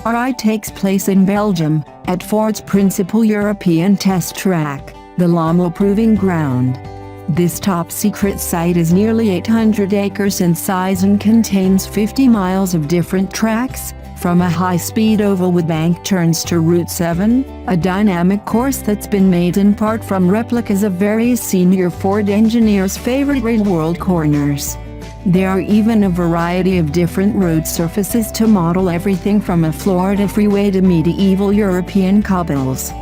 ride takes place in Belgium, at Ford's principal European test track, the Lommel Proving Ground. This top-secret site is nearly 800 acres in size and contains 50 miles of different tracks, from a high-speed oval with bank turns to Route 7, a dynamic course that's been made in part from replicas of various senior Ford engineers' favorite real-world corners. There are even a variety of different road surfaces to model everything from a Florida freeway to medieval European cobbles.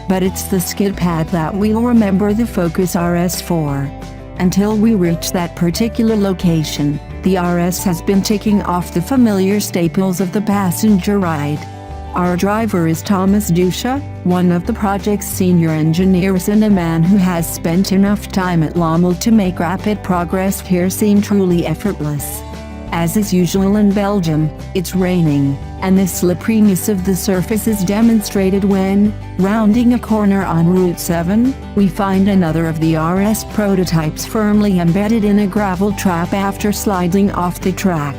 But it's the skid pad that we'll remember the Focus RS for. Until we reach that particular location, the RS has been ticking off the familiar staples of the passenger ride. Our driver is Thomas Dusha, one of the project's senior engineers and a man who has spent enough time at Lommel to make rapid progress here seem truly effortless. As is usual in Belgium, it's raining, and the slipperiness of the surface is demonstrated when, rounding a corner on Route 7, we find another of the RS prototypes firmly embedded in a gravel trap after sliding off the track.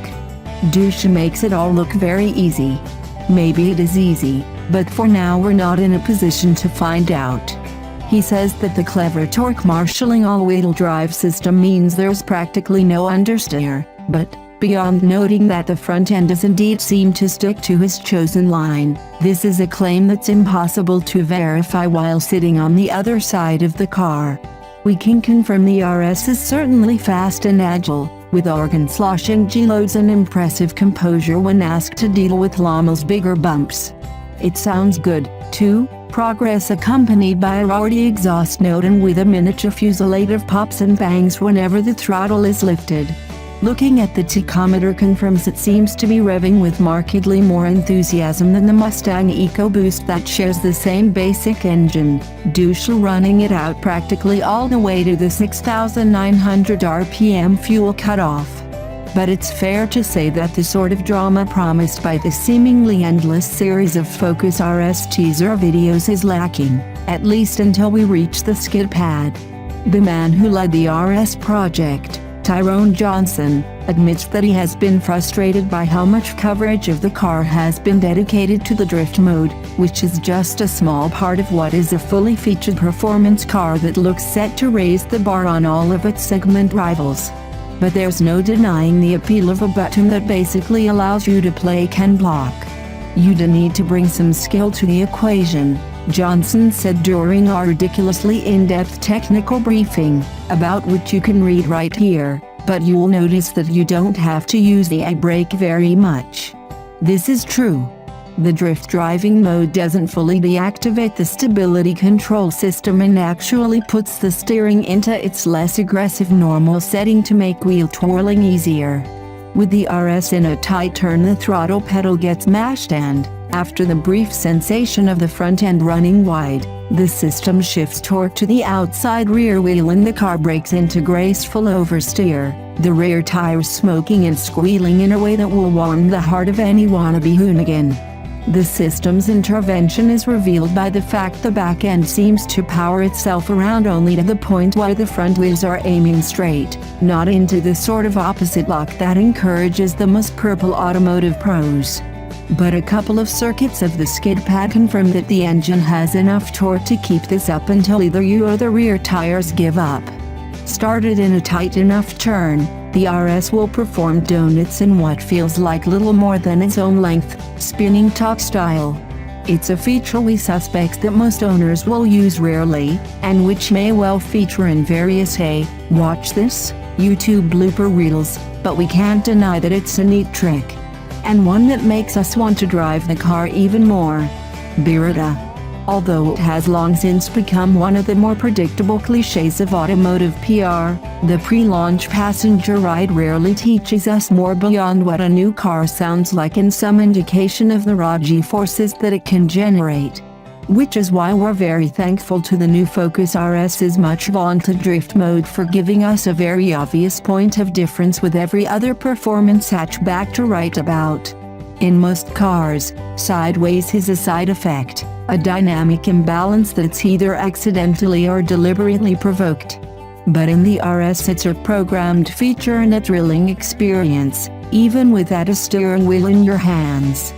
Dusha makes it all look very easy. Maybe it is easy, but for now we're not in a position to find out. He says that the clever torque marshalling all-wheel drive system means there's practically no understeer, but beyond noting that the front end does indeed seem to stick to his chosen line, this is a claim that's impossible to verify while sitting on the other side of the car. We can confirm the RS is certainly fast and agile, with organ-sloshing G-loads and impressive composure when asked to deal with Lommel's bigger bumps. It sounds good, too, progress accompanied by a rowdy exhaust note and with a miniature fusillade of pops and bangs whenever the throttle is lifted. Looking at the tachometer confirms it seems to be revving with markedly more enthusiasm than the Mustang EcoBoost that shares the same basic engine, Dusha running it out practically all the way to the 6,900 RPM fuel cutoff. But it's fair to say that the sort of drama promised by the seemingly endless series of Focus RS teaser videos is lacking, at least until we reach the skid pad. The man who led the RS project, Tyrone Johnson, admits that he has been frustrated by how much coverage of the car has been dedicated to the drift mode, which is just a small part of what is a fully featured performance car that looks set to raise the bar on all of its segment rivals. But there's no denying the appeal of a button that basically allows you to play Ken Block. You'd need to bring some skill to the equation, Johnson said during our ridiculously in-depth technical briefing, about which you can read right here, but you'll notice that you don't have to use the e-brake very much. This is true. The drift driving mode doesn't fully deactivate the stability control system and actually puts the steering into its less aggressive normal setting to make wheel twirling easier. With the RS in a tight turn, the throttle pedal gets mashed and, after the brief sensation of the front end running wide, the system shifts torque to the outside rear wheel and the car breaks into graceful oversteer, the rear tires smoking and squealing in a way that will warm the heart of any wannabe hoonigan. The system's intervention is revealed by the fact the back end seems to power itself around only to the point where the front wheels are aiming straight, not into the sort of opposite lock that encourages the most purple automotive pros. But a couple of circuits of the skid pad confirm that the engine has enough torque to keep this up until either you or the rear tires give up. Started in a tight enough turn, the RS will perform donuts in what feels like little more than its own length, spinning top style. It's a feature we suspect that most owners will use rarely, and which may well feature in various "Hey, watch this" YouTube blooper reels, but we can't deny that it's a neat trick. And one that makes us want to drive the car even more. Birita. Although it has long since become one of the more predictable cliches of automotive PR, the pre-launch passenger ride rarely teaches us more beyond what a new car sounds like and some indication of the raw G-forces that it can generate. Which is why we're very thankful to the new Focus RS's much vaunted drift mode for giving us a very obvious point of difference with every other performance hatchback to write about. In most cars, sideways is a side effect, a dynamic imbalance that's either accidentally or deliberately provoked. But in the RS it's a programmed feature and a thrilling experience, even without a steering wheel in your hands.